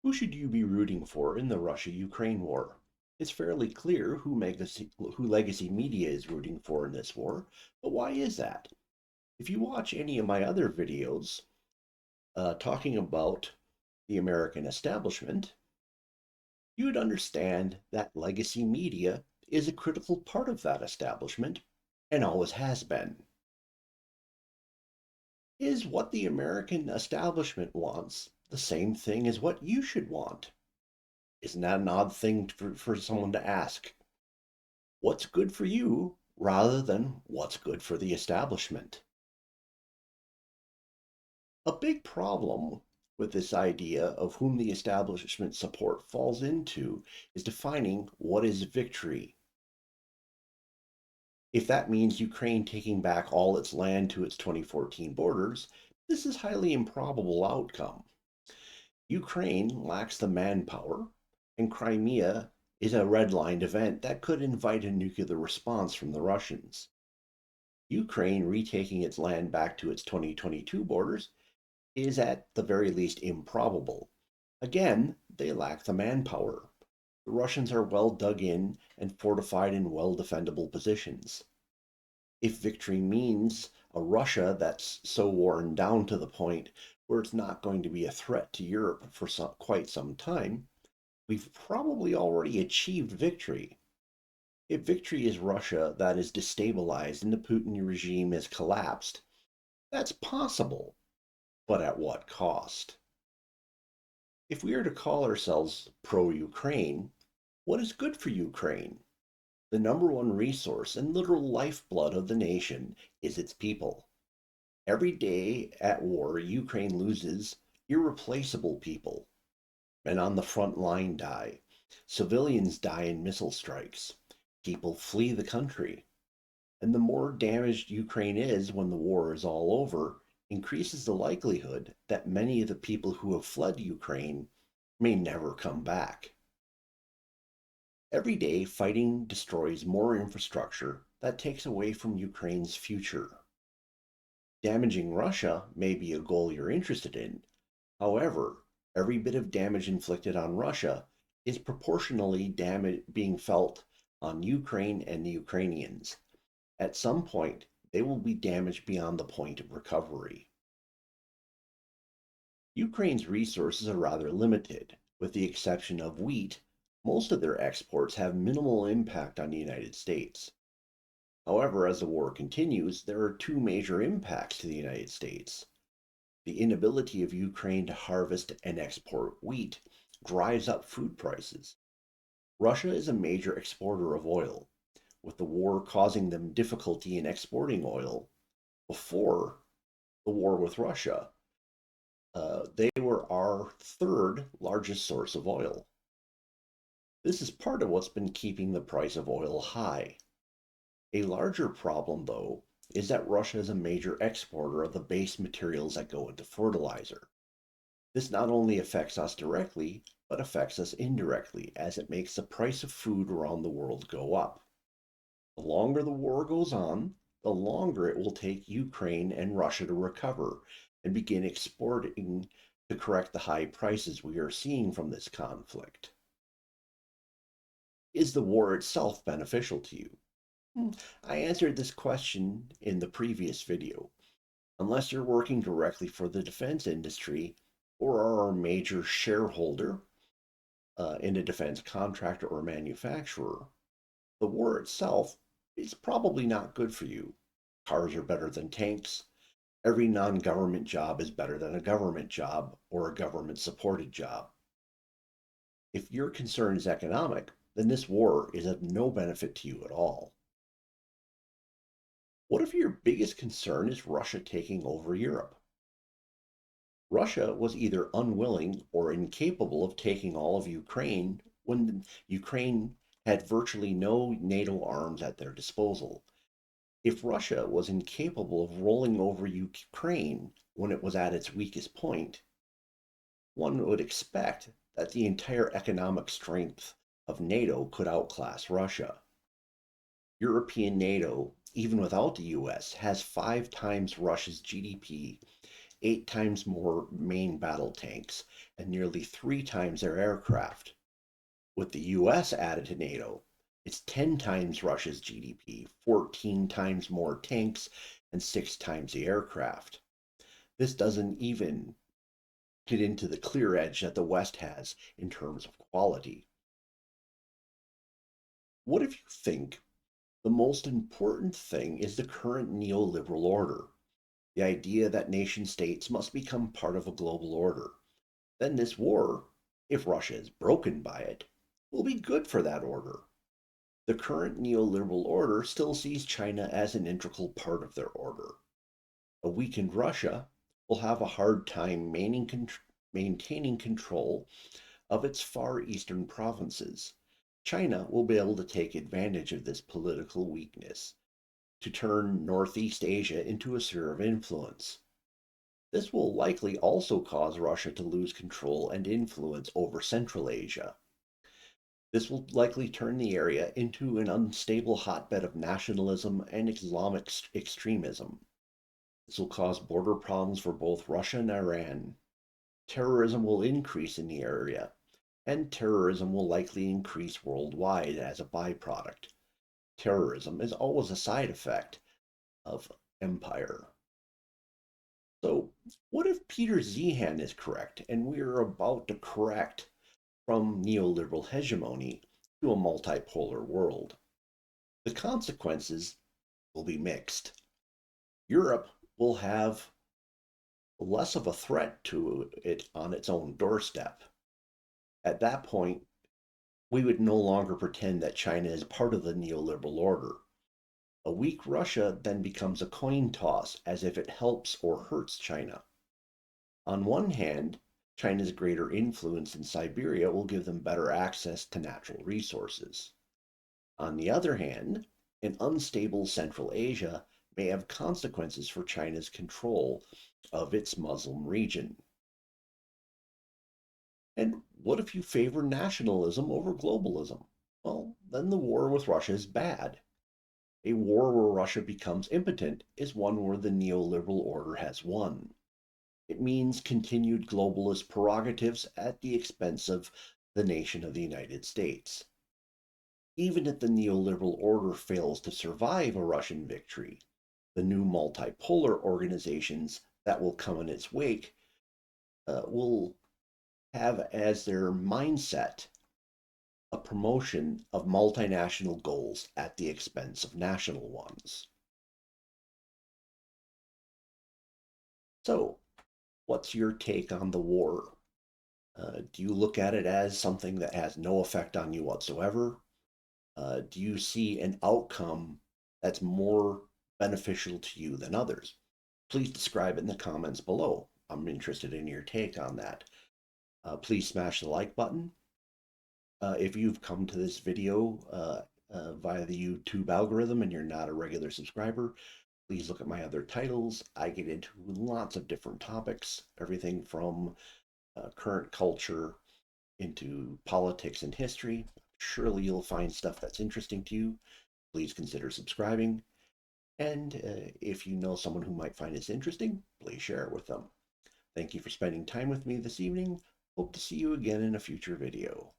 Who should you be rooting for in the Russia-Ukraine war? It's fairly clear who legacy media is rooting for in this war, but why is that? If you watch any of my other videos talking about the American establishment, you'd understand that legacy media is a critical part of that establishment and always has been. Is what the American establishment wants the same thing as what you should want? Isn't that an odd thing for someone to ask? What's good for you rather than what's good for the establishment? A big problem with this idea of whom the establishment support falls into is defining what is victory. If that means Ukraine taking back all its land to its 2014 borders, this is a highly improbable outcome. Ukraine lacks the manpower, and Crimea is a redlined event that could invite a nuclear response from the Russians. Ukraine retaking its land back to its 2022 borders is at the very least improbable. Again, they lack the manpower. The Russians are well dug in and fortified in well defendable positions. If victory means a Russia that's so worn down to the point where it's not going to be a threat to Europe for quite some time, we've probably already achieved victory. If victory is Russia that is destabilized and the Putin regime has collapsed, that's possible, but at what cost? If we are to call ourselves pro Ukraine, what is good for Ukraine? The number one resource and literal lifeblood of the nation is its people. Every day at war, Ukraine loses irreplaceable people. Men on the front line die. Civilians die in missile strikes. People flee the country. And the more damaged Ukraine is when the war is all over, increases the likelihood that many of the people who have fled Ukraine may never come back. Every day, fighting destroys more infrastructure that takes away from Ukraine's future. Damaging Russia may be a goal you're interested in. However, every bit of damage inflicted on Russia is proportionally being felt on Ukraine and the Ukrainians. At some point, they will be damaged beyond the point of recovery. Ukraine's resources are rather limited. With the exception of wheat, most of their exports have minimal impact on the United States. However, as the war continues, there are two major impacts to the United States. The inability of Ukraine to harvest and export wheat drives up food prices. Russia is a major exporter of oil, with the war causing them difficulty in exporting oil. Before the war with Russia, they were our third largest source of oil. This is part of what's been keeping the price of oil high. A larger problem, though, is that Russia is a major exporter of the base materials that go into fertilizer. This not only affects us directly, but affects us indirectly, as it makes the price of food around the world go up. The longer the war goes on, the longer it will take Ukraine and Russia to recover and begin exporting to correct the high prices we are seeing from this conflict. Is the war itself beneficial to you? I answered this question in the previous video. Unless you're working directly for the defense industry or are a major shareholder in a defense contractor or manufacturer, the war itself is probably not good for you. Cars are better than tanks. Every non-government job is better than a government job or a government-supported job. If your concern is economic, then this war is of no benefit to you at all. What if your biggest concern is Russia taking over Europe? Russia was either unwilling or incapable of taking all of Ukraine when Ukraine had virtually no NATO arms at their disposal. If Russia was incapable of rolling over Ukraine when it was at its weakest point, one would expect that the entire economic strength of NATO could outclass Russia. European NATO, even without the US, has 5 times Russia's GDP 8 times more main battle tanks, and nearly 3 times their aircraft. With the US added to NATO, it's 10 times Russia's GDP, 14 times more tanks, and 6 times the aircraft. This doesn't even get into the clear edge that the West has in terms of quality. What if you think the most important thing is the current neoliberal order? The idea that nation states must become part of a global order. Then this war, if Russia is broken by it, will be good for that order. The current neoliberal order still sees China as an integral part of their order. A weakened Russia will have a hard time maintaining control of its far eastern provinces. China will be able to take advantage of this political weakness to turn Northeast Asia into a sphere of influence. This will likely also cause Russia to lose control and influence over Central Asia. This will likely turn the area into an unstable hotbed of nationalism and Islamic extremism. This will cause border problems for both Russia and Iran. Terrorism will increase in the area, and terrorism will likely increase worldwide as a byproduct. Terrorism is always a side effect of empire. So, what if Peter Zehan is correct and we are about to correct from neoliberal hegemony to a multipolar world? The consequences will be mixed. Europe will have less of a threat to it on its own doorstep. At that point, we would no longer pretend that China is part of the neoliberal order. A weak Russia then becomes a coin toss as if it helps or hurts China. On one hand, China's greater influence in Siberia will give them better access to natural resources. On the other hand, an unstable Central Asia may have consequences for China's control of its Muslim region. And what if you favor nationalism over globalism? Well, then the war with Russia is bad. A war where Russia becomes impotent is one where the neoliberal order has won. It means continued globalist prerogatives at the expense of the nation of the United States. Even if the neoliberal order fails to survive a Russian victory, the new multipolar organizations that will come in its wake will have as their mindset a promotion of multinational goals at the expense of national ones. So, what's your take on the war? Do you look at it as something that has no effect on you whatsoever? Do you see an outcome that's more beneficial to you than others? Please describe it in the comments below. I'm interested in your take on that. Please smash the like button. If you've come to this video via the YouTube algorithm and you're not a regular subscriber, please look at my other titles. I get into lots of different topics, everything from current culture into politics and history. Surely you'll find stuff that's interesting to you. Please consider subscribing. And if you know someone who might find this interesting, please share it with them. Thank you for spending time with me this evening. Hope to see you again in a future video.